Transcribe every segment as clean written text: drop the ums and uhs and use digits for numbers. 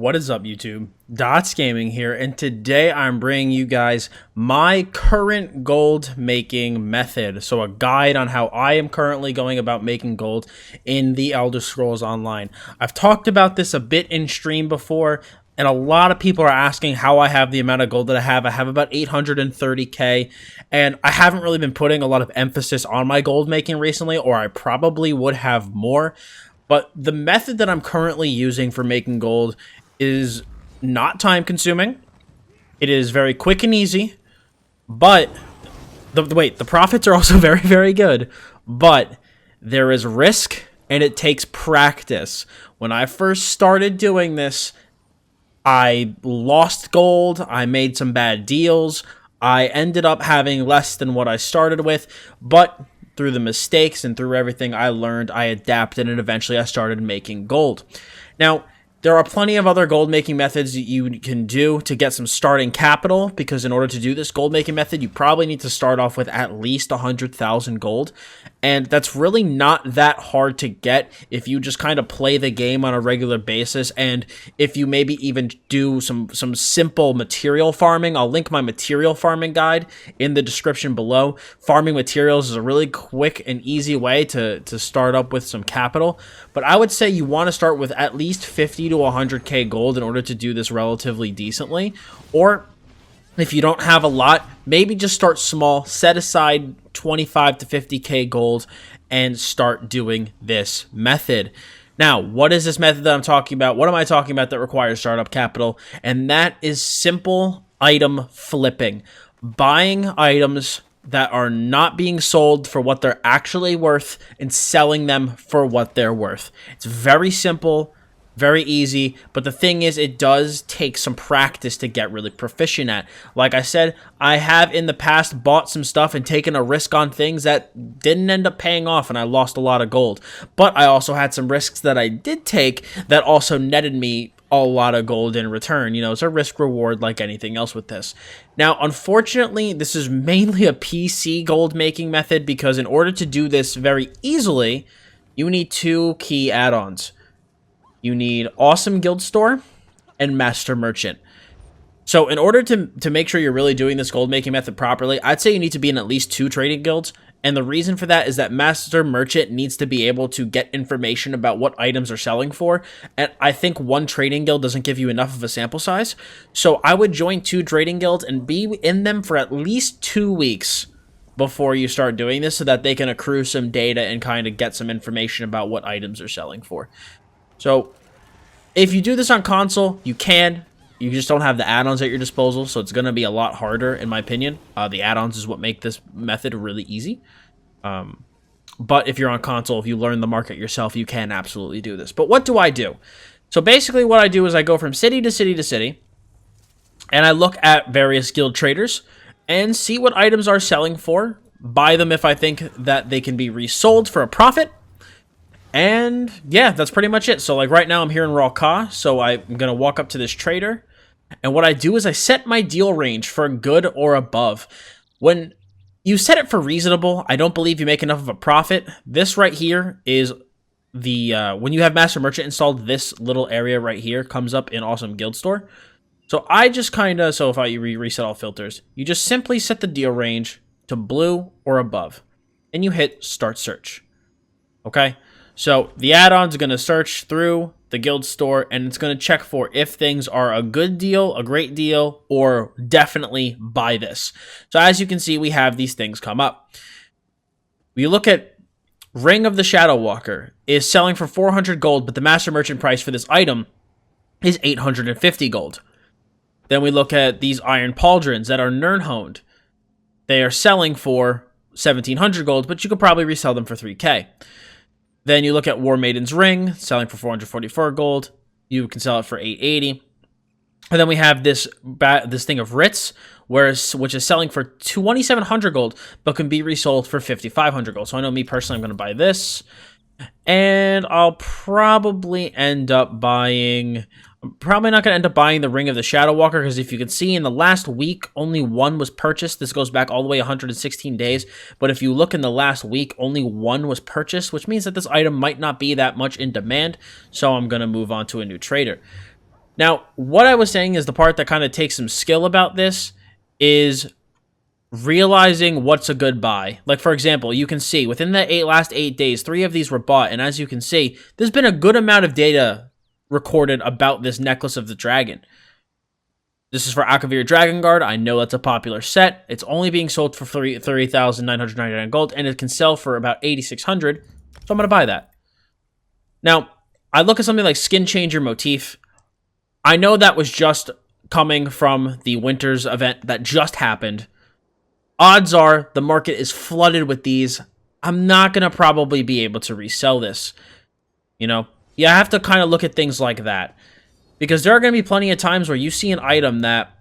What is up, YouTube? Dottz Gaming here, and today I'm bringing you guys my current gold making method. So a guide on how I am currently going about making gold in the Elder Scrolls Online. I've talked about this a bit in stream before, and a lot of people are asking how I have the amount of gold that I have. I have about 830k, and I haven't really been putting a lot of emphasis on my gold making recently, or I probably would have more. But the method that I'm currently using for making gold is not time consuming. It is very quick and easy, but the profits are also very, very good, but there is risk and it takes practice. When I first started doing this, I lost gold, I made some bad deals, I ended up having less than what I started with, but through the mistakes and through everything I learned, I adapted, and eventually I started making gold. Now, there are plenty of other gold making methods that you can do to get some starting capital, because in order to do this gold making method, you probably need to start off with at least 100,000 gold. And that's really not that hard to get if you just kind of play the game on a regular basis, and if you maybe even do some simple material farming. I'll link my material farming guide in the description below. Farming materials is a really quick and easy way to start up with some capital, but I would say you want to start with at least 50 to 100k gold in order to do this relatively decently. Or if you don't have a lot, maybe just start small, set aside 25 to 50k gold, and start doing this method. Now, what is this method that I'm talking about? What am I talking about that requires startup capital? And that is simple item flipping. Buying items that are not being sold for what they're actually worth and selling them for what they're worth. It's very simple, very easy, but the thing is, it does take some practice to get really proficient at. Like I said, I have in the past bought some stuff and taken a risk on things that didn't end up paying off, and I lost a lot of gold. But I also had some risks that I did take that also netted me a lot of gold in return. You know, it's a risk reward like anything else with this. Now, unfortunately, this is mainly a PC gold making method, because in order to do this very easily, you need two key add-ons. You need Awesome Guild Store and Master Merchant. So in order to make sure you're really doing this gold making method properly, I'd say you need to be in at least 2 trading guilds. And the reason for that is that Master Merchant needs to be able to get information about what items are selling for. And I think 1 trading guild doesn't give you enough of a sample size. So I would join 2 trading guilds and be in them for at least 2 weeks before you start doing this, so that they can accrue some data and kind of get some information about what items are selling for. So if you do this on console, you can. You just don't have the add-ons at your disposal, so it's going to be a lot harder, in my opinion. The add-ons is what make this method really easy. But if you're on console, if you learn the market yourself, you can absolutely do this. But what do I do? So basically what I do is I go from city to city to city, and I look at various guild traders and see what items are selling for, buy them if I think that they can be resold for a profit. And yeah, that's pretty much it. So like right now I'm here in Raw, so I'm going to walk up to this trader. And what I do is I set my deal range for good or above. When you set it for reasonable, I don't believe you make enough of a profit. This right here is the, when you have Master Merchant installed, this little area right here comes up in Awesome Guild Store. So I just kind of, so if I reset all filters, you just simply set the deal range to blue or above. And you hit start search. Okay? So the add-on is going to search through the guild store, and it's going to check for if things are a good deal, a great deal, or definitely buy this. So as you can see, we have these things come up. We look at Ring of the Shadow Walker is selling for 400 gold, but the Master Merchant price for this item is 850 gold. Then we look at these Iron Pauldrons that are Nirnhoned. They are selling for 1700 gold, but you could probably resell them for 3k. Then you look at War Maiden's Ring, selling for 444 gold. You can sell it for 880. And then we have this thing of Ritz, which is selling for 2700 gold, but can be resold for 5500 gold. So I know me personally, I'm going to buy this. And I'll probably end up buying... I'm probably not going to end up buying the Ring of the Shadow Walker, because if you can see in the last week, only 1 was purchased. This goes back all the way 116 days. But if you look in the last week, only 1 was purchased, which means that this item might not be that much in demand. So I'm going to move on to a new trader. Now, what I was saying is the part that kind of takes some skill about this is realizing what's a good buy. Like, for example, you can see within the last 8 days, 3 of these were bought. And as you can see, there's been a good amount of data recorded about this Necklace of the Dragon. This is for Akavir Dragon Guard. I know that's a popular set. It's only being sold for 30,999 gold, and it can sell for about 8,600. So I'm going to buy that. Now, I look at something like Skin Changer Motif. I know that was just coming from the Winters event that just happened. Odds are the market is flooded with these. I'm not going to probably be able to resell this. You know, you have to kind of look at things like that. Because there are going to be plenty of times where you see an item that...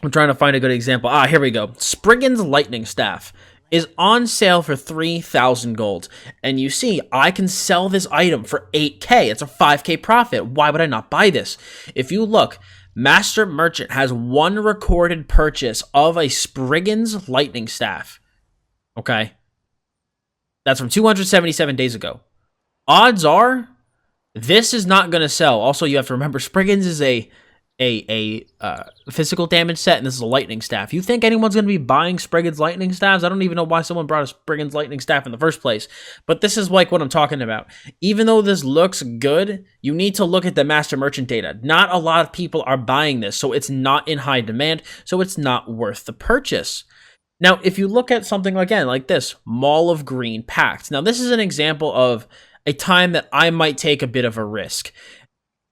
I'm trying to find a good example. Here we go. Spriggans Lightning Staff is on sale for 3,000 gold. And you see, I can sell this item for 8k. It's a 5k profit. Why would I not buy this? If you look, Master Merchant has one recorded purchase of a Spriggans Lightning Staff. Okay? That's from 277 days ago. Odds are... this is not going to sell. Also, you have to remember, Spriggans is a physical damage set, and this is a lightning staff. You think anyone's going to be buying Spriggans lightning staffs? I don't even know why someone brought a Spriggans lightning staff in the first place. But this is like what I'm talking about. Even though this looks good, you need to look at the Master Merchant data. Not a lot of people are buying this, so it's not in high demand, so it's not worth the purchase. Now, if you look at something again like this, Mall of Green Pact. Now, this is an example of a time that I might take a bit of a risk.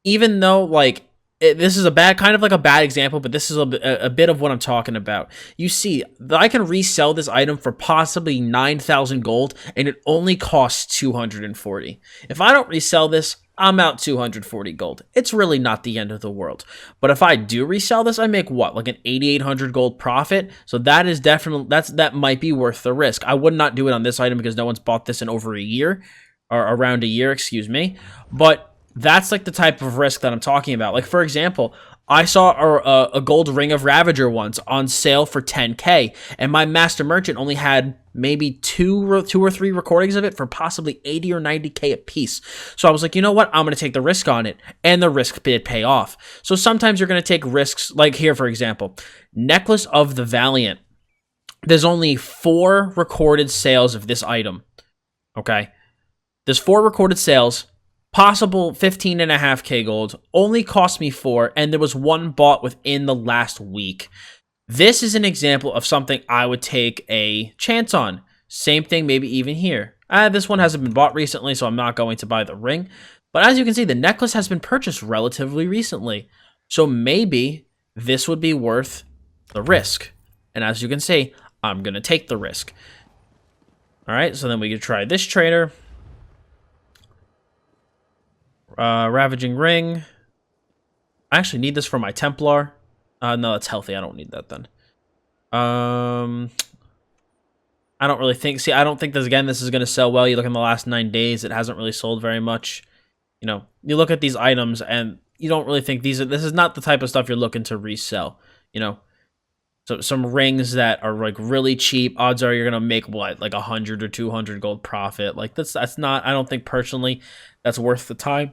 Even though, like, this is a kind of like a bad example, but this is a bit of what I'm talking about. You see, I can resell this item for possibly 9,000 gold, and it only costs 240. If I don't resell this, I'm out 240 gold. It's really not the end of the world. But if I do resell this, I make what? Like an 8,800 gold profit? So that is definitely, that might be worth the risk. I would not do it on this item because no one's bought this in over a year. Or around a year, excuse me. But that's like the type of risk that I'm talking about. Like, for example, I saw a gold Ring of Ravager once on sale for 10k, and my Master Merchant only had maybe two or three recordings of it for possibly 80 or 90k a piece. So I was like, you know what? I'm going to take the risk on it, and the risk did pay off. So sometimes you're going to take risks, like here, for example, Necklace of the Valiant. There's only 4 recorded sales of this item, okay? There's 4 recorded sales, possible 15.5k gold, only cost me 4, and there was 1 bought within the last week. This is an example of something I would take a chance on. Same thing, maybe even here. This one hasn't been bought recently, so I'm not going to buy the ring. But as you can see, the necklace has been purchased relatively recently. So maybe this would be worth the risk. And as you can see, I'm going to take the risk. All right, so then we can try this trader. Ravaging Ring. I actually need this for my Templar. No, that's healthy. I don't need that then. I don't really think... See, I don't think this is going to sell well. You look in the last 9 days, it hasn't really sold very much. You know, you look at these items and you don't really think this is not the type of stuff you're looking to resell. You know, so some rings that are like really cheap, odds are you're going to make what, like 100 or 200 gold profit. Like that's not... I don't think personally that's worth the time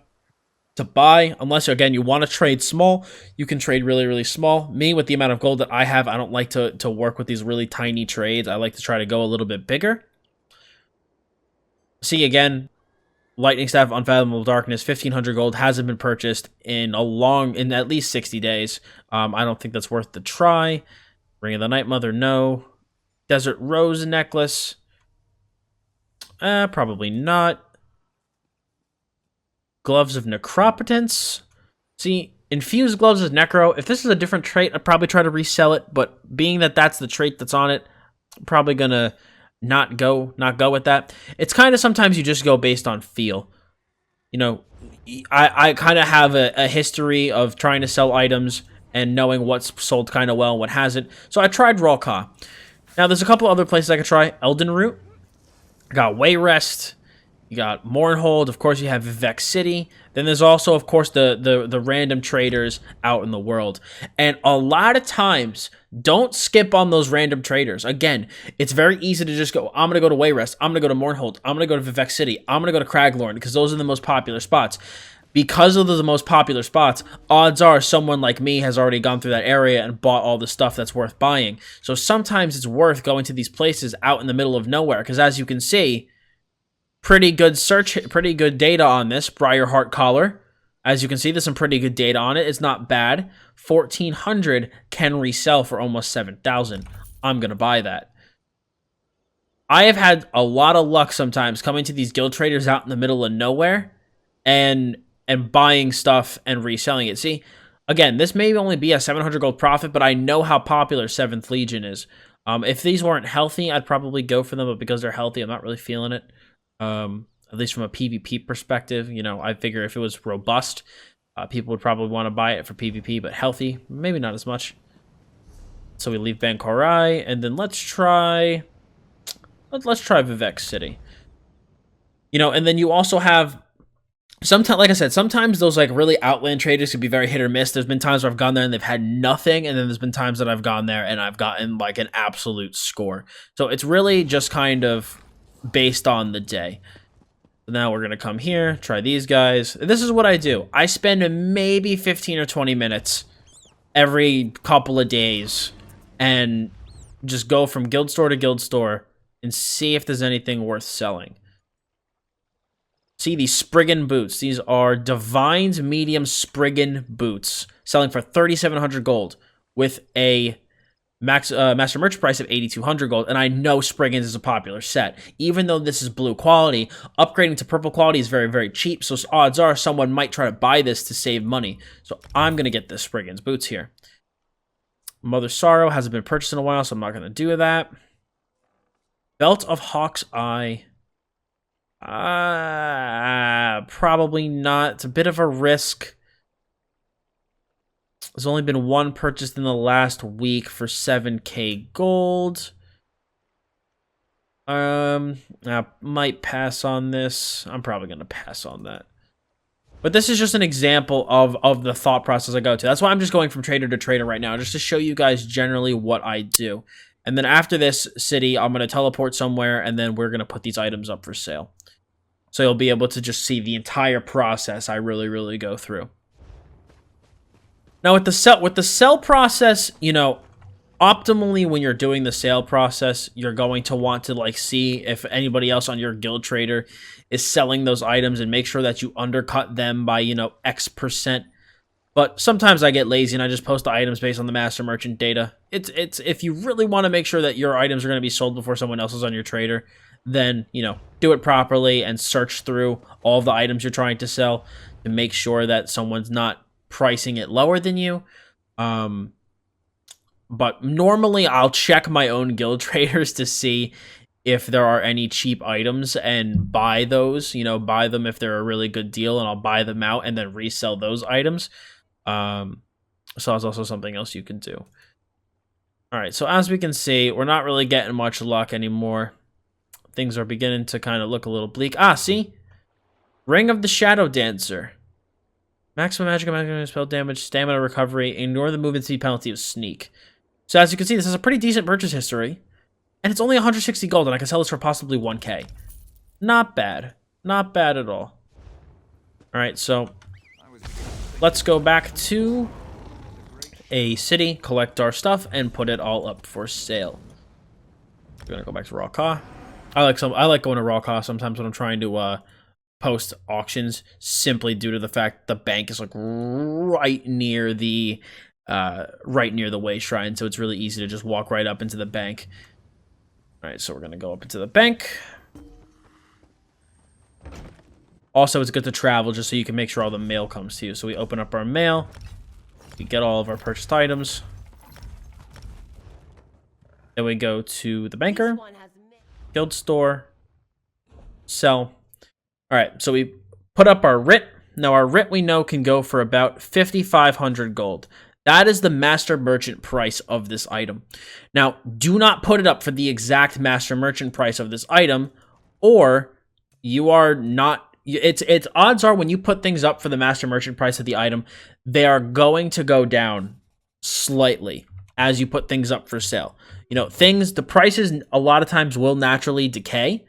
to buy, unless, again, you want to trade small. You can trade really, really small. Me, with the amount of gold that I have, I don't like to work with these really tiny trades. I like to try to go a little bit bigger. See, again, Lightning Staff, Unfathomable Darkness, 1,500 gold, hasn't been purchased in at least 60 days. I don't think that's worth the try. Ring of the Night Mother, no. Desert Rose Necklace, probably not. Gloves of Necropotence. See, Infused Gloves of Necro. If this is a different trait, I'd probably try to resell it. But being that that's the trait that's on it, I'm probably going to not go with that. It's kind of sometimes you just go based on feel. You know, I kind of have a history of trying to sell items and knowing what's sold kind of well and what hasn't. So I tried Rawka. Now, there's a couple other places I could try. Elden Root. I got Wayrest. You got Mournhold, of course you have Vivec City. Then there's also, of course, the random traders out in the world. And a lot of times, don't skip on those random traders. Again, it's very easy to just go, I'm going to go to Wayrest, I'm going to go to Mournhold, I'm going to go to Vivec City, I'm going to go to Craglorn, because those are the most popular spots. because of the most popular spots, odds are someone like me has already gone through that area and bought all the stuff that's worth buying. So sometimes it's worth going to these places out in the middle of nowhere, because as you can see, pretty good data on this Briar Hart collar. As you can see, there's some pretty good data on it. It's not bad. 1,400 can resell for almost 7,000. I'm going to buy that. I have had a lot of luck sometimes coming to these guild traders out in the middle of nowhere and buying stuff and reselling it. See, again, this may only be a 700 gold profit, but I know how popular 7th Legion is. If these weren't healthy, I'd probably go for them, but because they're healthy, I'm not really feeling it. At least from a PvP perspective, you know, I figure if it was robust, people would probably want to buy it for PvP, but healthy, maybe not as much. So we leave Bankorai, and then let's try Vivek City. You know, and then you also have sometimes, like I said, sometimes those like really outland traders could be very hit or miss. There's been times where I've gone there and they've had nothing, and then there's been times that I've gone there and I've gotten like an absolute score. So it's really just kind of based on the day. So now we're gonna come here, try these guys. This is what I do. I spend maybe 15 or 20 minutes every couple of days and just go from guild store to guild store and see if there's anything worth selling. See these Spriggan boots. These are Divine's medium Spriggan boots, selling for 3,700 gold with a master merch price of 8,200 gold. And I know Spriggans is a popular set. Even though this is blue quality, upgrading to purple quality is very, very cheap. So odds are someone might try to buy this to save money. So I'm going to get the Spriggans boots here. Mother Sorrow hasn't been purchased in a while, so I'm not going to do that. Belt of Hawk's Eye. Probably not. It's a bit of a risk. There's only been one purchased in the last week for 7k gold. I might pass on this. I'm probably going to pass on that. But this is just an example of the thought process I go to. That's why I'm just going from trader to trader right now, just to show you guys generally what I do. And then after this city, I'm going to teleport somewhere, and then we're going to put these items up for sale. So you'll be able to just see the entire process I really, really go through. Now, with the sell process, you know, optimally when you're doing the sale process, you're going to want to like see if anybody else on your guild trader is selling those items and make sure that you undercut them by, you know, X%. But sometimes I get lazy and I just post the items based on the master merchant data. It's if you really want to make sure that your items are going to be sold before someone else is on your trader, then, you know, do it properly and search through all of the items you're trying to sell to make sure that someone's not pricing it lower than you. But normally I'll check my own guild traders to see if there are any cheap items and buy those, you know, buy them if they're a really good deal, and I'll buy them out and then resell those items. So that's also something else you can do. All right, so as we can see, we're not really getting much luck anymore. Things are beginning to kind of look a little bleak. Ah, see? Ring of the Shadow Dancer. Maximum magic, maximum spell damage, stamina recovery, ignore the movement speed penalty of sneak. So as you can see, this has a pretty decent purchase history. And it's only 160 gold, and I can sell this for possibly 1k. Not bad. Not bad at all. Alright, so let's go back to a city, collect our stuff, and put it all up for sale. We're gonna go back to Raw Ka. I like going to Raw Ka sometimes when I'm trying to post auctions, simply due to the fact the bank is like right near the way shrine, so it's really easy to just walk right up into the bank. All right, so we're gonna go up into the bank. Also, it's good to travel just so you can make sure all the mail comes to you. So we open up our mail, we get all of our purchased items. Then we go to the banker, guild store, sell. All right, so we put up our writ. Now our writ we know can go for about 5,500 gold. That is the master merchant price of this item. Now, do not put it up for the exact master merchant price of this item, or you are not. It's odds are when you put things up for the master merchant price of the item, they are going to go down slightly as you put things up for sale. You know, the prices a lot of times will naturally decay.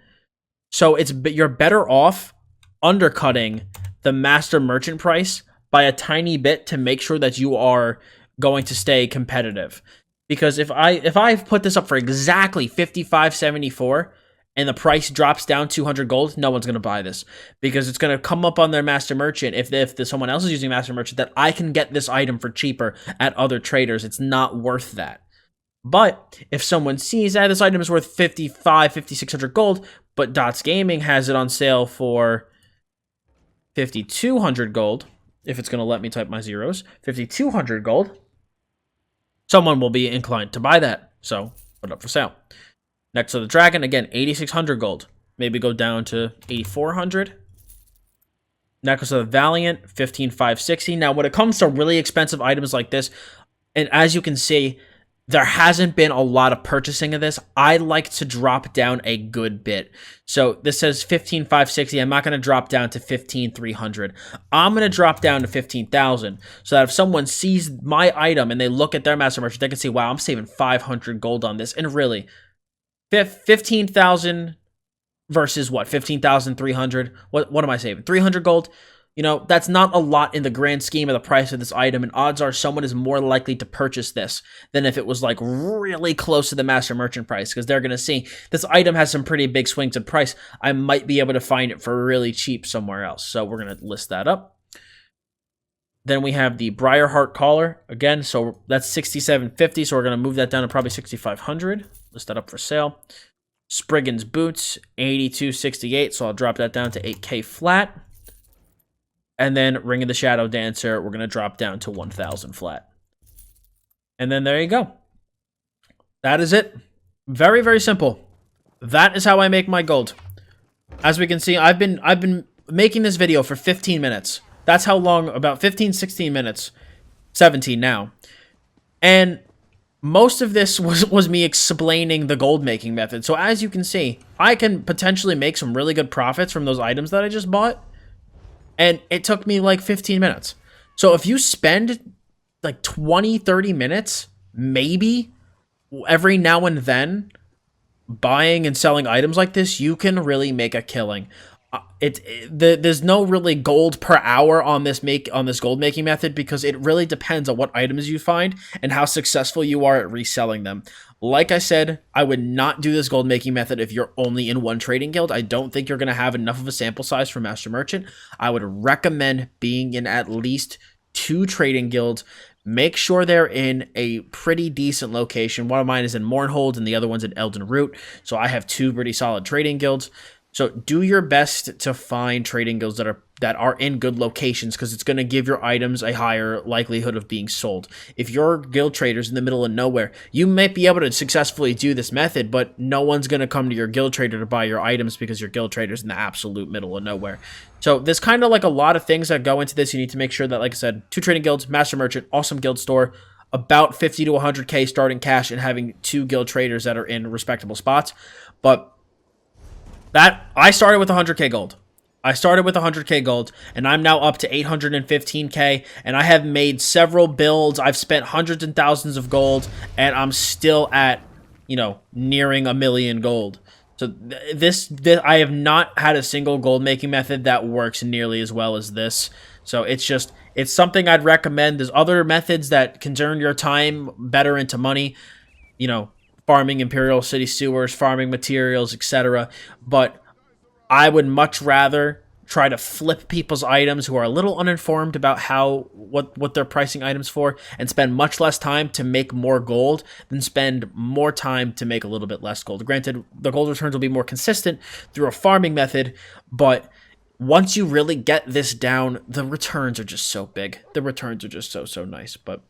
So you're better off undercutting the master merchant price by a tiny bit to make sure that you are going to stay competitive. Because if I put this up for exactly 55.74 and the price drops down 200 gold, no one's going to buy this, because it's going to come up on their master merchant if someone else is using master merchant that I can get this item for cheaper at other traders. It's not worth that. But if someone sees that this item is worth 5,600 gold, but Dottz Gaming has it on sale for 5,200 gold, if it's going to let me type my zeros, 5,200 gold, someone will be inclined to buy that. So put it up for sale. Next to the dragon, again, 8,600 gold. Maybe go down to 8,400. Next to the Valiant, 15,560. Now, when it comes to really expensive items like this, and as you can see, there hasn't been a lot of purchasing of this. I like to drop down a good bit. So this says 15,560. I'm not going to drop down to 15,300. I'm going to drop down to 15,000 so that if someone sees my item and they look at their master merchant, they can see, wow, I'm saving 500 gold on this. And really, 15,000 versus what? 15,300. What am I saving? 300 gold? You know, that's not a lot in the grand scheme of the price of this item, and odds are someone is more likely to purchase this than if it was like really close to the master merchant price, because they're going to see this item has some pretty big swings in price. I might be able to find it for really cheap somewhere else. So we're going to list that up. Then we have the Briar Hart collar again. So that's 67.50. So we're going to move that down to probably 6,500. List that up for sale. Spriggans boots, 82.68. So I'll drop that down to 8K flat. And then Ring of the Shadow Dancer, we're going to drop down to 1,000 flat. And then there you go. That is it. Very, very simple. That is how I make my gold. As we can see, I've been making this video for 15 minutes. That's how long, about 15, 16 minutes. 17 now. And most of this was me explaining the gold making method. So as you can see, I can potentially make some really good profits from those items that I just bought. And it took me like 15 minutes. So if you spend like 20, 30 minutes, maybe every now and then buying and selling items like this, you can really make a killing. There's no really gold per hour on this gold making method, because it really depends on what items you find and how successful you are at reselling them. Like I said, I would not do this gold making method if you're only in one trading guild. I don't think you're going to have enough of a sample size for Master Merchant. I would recommend being in at least 2 trading guilds. Make sure they're in a pretty decent location. One of mine is in Mournhold and the other one's in Elden Root. So I have 2 pretty solid trading guilds. So do your best to find trading guilds that are in good locations, because it's going to give your items a higher likelihood of being sold. If your guild trader's in the middle of nowhere, you might be able to successfully do this method, but no one's going to come to your guild trader to buy your items because your guild trader's in the absolute middle of nowhere. So there's kind of like a lot of things that go into this. You need to make sure that, like I said, 2 trading guilds, Master Merchant, awesome guild store, about 50 to 100K starting cash, and having 2 guild traders that are in respectable spots. But that, I started with 100K gold. I started with 100K gold, and I'm now up to 815K, and I have made several builds. I've spent hundreds and thousands of gold, and I'm still at, you know, nearing 1,000,000 gold. So this I have not had a single gold making method that works nearly as well as this. So it's something I'd recommend. There's other methods that can turn your time better into money, you know, farming Imperial City sewers, farming materials, etc. But I would much rather try to flip people's items who are a little uninformed about what they're pricing items for, and spend much less time to make more gold than spend more time to make a little bit less gold. Granted, the gold returns will be more consistent through a farming method, but once you really get this down, the returns are just so big. The returns are just so nice. But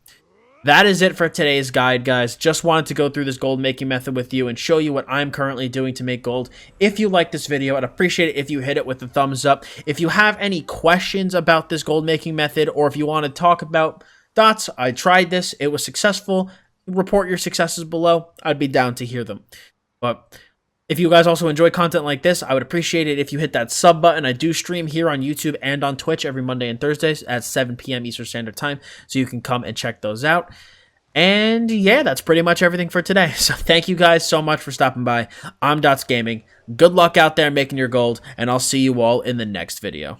that is it for today's guide, guys. Just wanted to go through this gold making method with you and show you what I'm currently doing to make gold. If you like this video, I'd appreciate it if you hit it with a thumbs up. If you have any questions about this gold making method, or if you want to talk about Dottz, I tried this, it was successful, report your successes below. I'd be down to hear them. But if you guys also enjoy content like this, I would appreciate it if you hit that sub button. I do stream here on YouTube and on Twitch every Monday and Thursdays at 7 p.m. Eastern Standard Time, so you can come and check those out. And yeah, that's pretty much everything for today. So thank you guys so much for stopping by. I'm Dottz Gaming. Good luck out there making your gold, and I'll see you all in the next video.